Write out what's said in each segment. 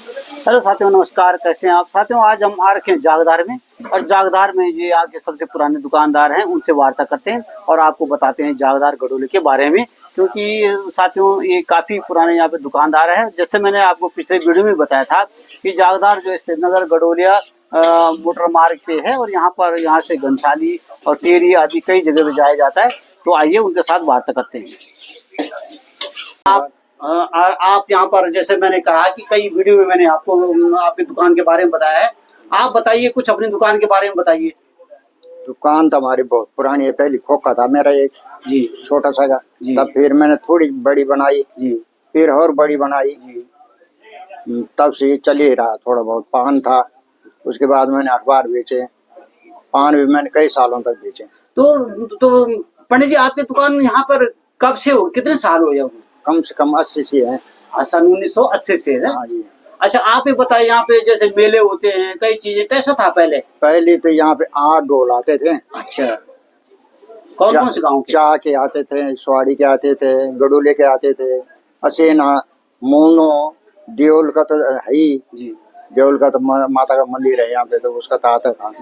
Hello साथियों, नमस्कार। कैसे हैं आप साथियों? आज हम आ रखे हैं जागधार में, और जागधार में ये यहाँ के सबसे पुराने दुकानदार हैं, उनसे वार्ता करते हैं और आपको बताते हैं जागधार गडोले के बारे में। क्योंकि साथियों ये काफ़ी पुराने यहाँ पे दुकानदार हैं। जैसे मैंने आपको पिछले वीडियो में बताया था कि जागधार जो है श्रीनगर गडोलिया मोटर मार्ग पे है, और यहाँ से घनसाली और टेरी आदि कई जगह पे जाया जाता है। तो आइए उनके साथ वार्ता करते हैं। आप यहाँ पर, जैसे मैंने कहा कि कई वीडियो में मैंने आपको आपकी दुकान के बारे में बताया है। आप बताइए कुछ अपनी दुकान के बारे में बताइए। दुकान तो हमारी बहुत पुरानी है। पहले खोखा था मेरा एक जी छोटा सा जी। तब फिर मैंने थोड़ी बड़ी बनाई जी। फिर और बड़ी बनाई जी। तब से चल ही रहा। थोड़ा बहुत पान था, उसके बाद मैंने अखबार बेचे। पान भी मैंने कई सालों तक बेचे। तो पंडित जी, आपकी दुकान यहाँ पर कब से हो, कितने साल हो गए? कम से कम 80 से है। सन 1980 से है। हाँ जी। अच्छा, आप ही बताइए, यहाँ पे जैसे मेले होते हैं, कई चीजें, कैसा था पहले? पहले तो यहाँ पे 8 ढोल आते थे। अच्छा, कौन कौन से गाँव के? चाह के आते थे, स्वाड़ी के आते थे, गडोले के आते थे, असेना, मोनो, देवल का तो है ही जी। देवल का तो माता का मंदिर है यहाँ पे, तो उसका तो आता था।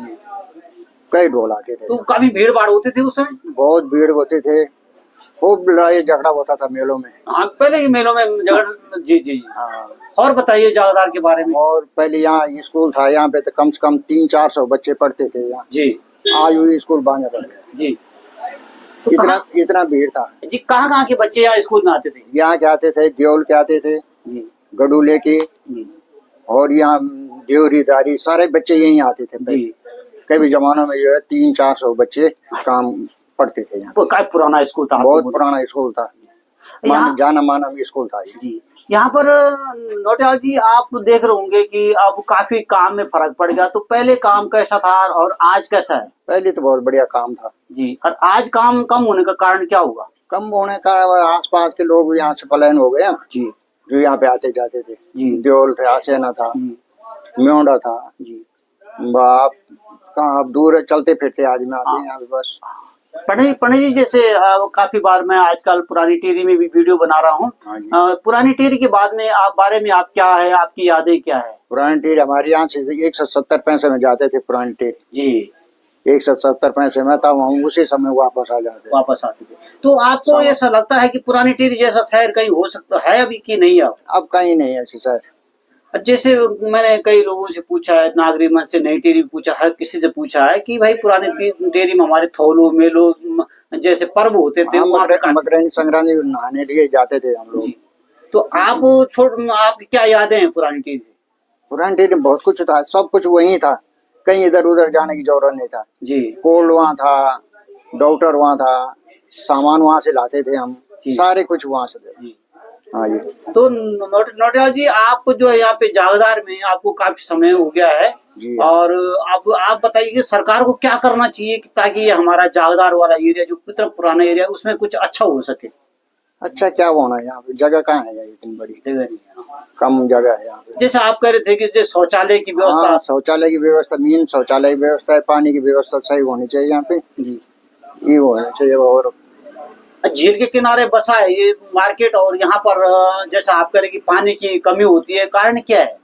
कई ढोल आते थे। तो काफी भीड़ भाड़ होती थी उस समय? बहुत भीड़ होते थे, खूब लड़ाई झगड़ा होता था मेलों में। हाँ, पहले के मेलों में झगड़। जी जी। हाँ। और बताइए जागधार के बारे में। और पहले यहाँ स्कूल था, यहाँ पे तो कम से कम 300-400 बच्चे पढ़ते थे यहाँ। जी। आज वो स्कूल बांधे पड़ गया जी। तो इतना भीड़ था जी। कहाँ के बच्चे यहाँ स्कूल में आते थे? यहाँ के आते थे, देवल के आते थे जी। गडूले के, और यहाँ देवरी दारी सारे बच्चे यहीं आते थे जी। कभी जमानों में जो है 300-400 बच्चे काम पढ़ते थे यहाँ। काफी पुराना स्कूल था। बहुत पुराना स्कूल था, जाना माना स्कूल था जी। यहाँ पर नौटियाल जी, आप देख रहे होंगे कि अब काफी काम में फर्क पड़ गया। तो पहले काम कैसा था और आज कैसा है? पहले तो बहुत बढ़िया काम था जी। और आज काम कम होने का कारण क्या होगा? कम होने का आसपास के लोग यहाँ से पलायन हो गए जी। जो यहाँ पे आते जाते थे। जी। देवल थे, आसेना था, म्योंडा था जी। बाप कहाँ अब दूर चलते फिरते आदमी आते हैं यहाँ पे बस। पंडित जी, जैसे काफी बार मैं आजकल पुरानी टेरी में भी वीडियो बना रहा हूँ। पुरानी टेरी के बारे में आप क्या है, आपकी यादें क्या है? पुरानी टेरी हमारे यहाँ से 170 पैसे में जाते थे पुरानी टेरी जी। 170 पैसे में था, हम उसी समय वापस आते थे। तो आपको ऐसा लगता है कि पुरानी टेरी जैसा शहर कहीं हो सकता है अभी की नहीं? अब कहीं नहीं है ऐसी शहर। जैसे मैंने कई लोगों से पूछा है, नागरिक मंच से, नई टेरी पूछा, हर किसी से पूछा है कि भाई पुरानी टेरी में हमारे थोलो मेलो जैसे पर्व होते थे, मकरनी संक्रांति नहाने लिए जाते थे हम लोग। तो आपकी क्या यादें हैं पुरानी टेरी से? पुरानी टेरी में बहुत कुछ था, सब कुछ वही था, कहीं इधर उधर जाने की जरूरत नहीं था जी। कोल्ड वहाँ था, डॉक्टर वहाँ था, सामान वहाँ से लाते थे हम, सारे कुछ वहाँ से थे। हाँ जी। तो नौटियाल जी, आपको जो है यहाँ पे जागधार में आपको काफी समय हो गया है जी। और आप बताइए कि सरकार को क्या करना चाहिए ताकि ये हमारा जागधार वाला एरिया जो इतना पुराना एरिया उसमें कुछ अच्छा हो सके? अच्छा क्या होना है यहाँ पे? जगह कहाँ है इतनी बड़ी? जगह नहीं है, कम जगह है यहाँ पे। जैसे आप कह रहे थे कि शौचालय की व्यवस्था। हाँ, शौचालय की व्यवस्था, मेन शौचालय की व्यवस्था है, पानी की व्यवस्था सही होनी चाहिए यहाँ पे जी। ये होना चाहिए। और झील के किनारे बसा है ये मार्केट, और यहाँ पर जैसा आप कह रहे कि पानी की कमी होती है, कारण क्या है?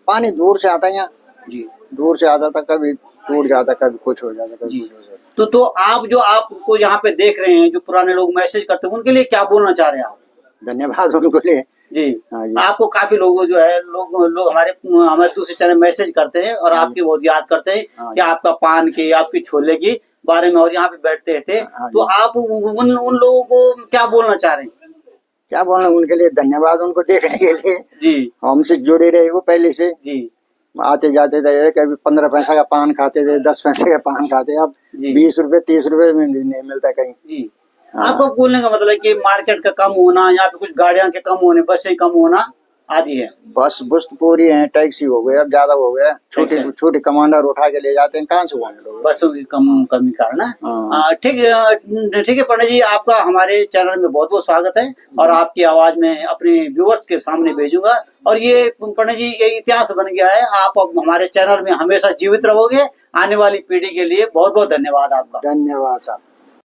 पानी दूर से आता है यहाँ जी। दूर से आता था, कभी टूट जाता, कभी कुछ हो जाता, कभी कुछ हो जाता। तो आपको यहाँ पे देख रहे हैं, जो पुराने लोग मैसेज करते हैं, उनके लिए क्या बोलना चाह रहे हैं आप? धन्यवाद उनको लिए जी। आपको काफी लोग जो है लोग हमारे दूसरे चैनल मैसेज करते हैं और आपकी बहुत याद करते हैं कि आपका पान की, आपकी छोले की बारे में, और यहाँ पे बैठते थे। तो आप उन लोगों को क्या बोलना चाह रहे हैं? क्या बोलना, उनके लिए धन्यवाद, उनको देखने के लिए जी। हमसे जुड़े रहे वो पहले से जी। आते जाते थे, कभी 15 पैसा का पान खाते थे, 10 पैसे का पान खाते, अब 20 रुपए 30 रुपए में नहीं मिलता कहीं जी। आपको बोलने का मतलब कि मार्केट का कम होना, यहाँ पे कुछ गाड़ियां के कम होने, बसें कम होना आदि है। बस पूरी है, टैक्सी हो गया, अब ज्यादा हो गया, छोटे कमांडर उठा के ले जाते हैं, कहाँ से होने लोग? बसों की कमी कारण है। ठीक है पंडित जी, आपका हमारे चैनल में बहुत बहुत स्वागत है, और आपकी आवाज में अपने व्यूअर्स के सामने भेजूंगा। और ये पंडित जी, ये इतिहास बन गया है, आप अब हमारे चैनल में हमेशा जीवित रहोगे। आने वाली पीढ़ी के लिए बहुत बहुत धन्यवाद आपका। धन्यवाद साहब।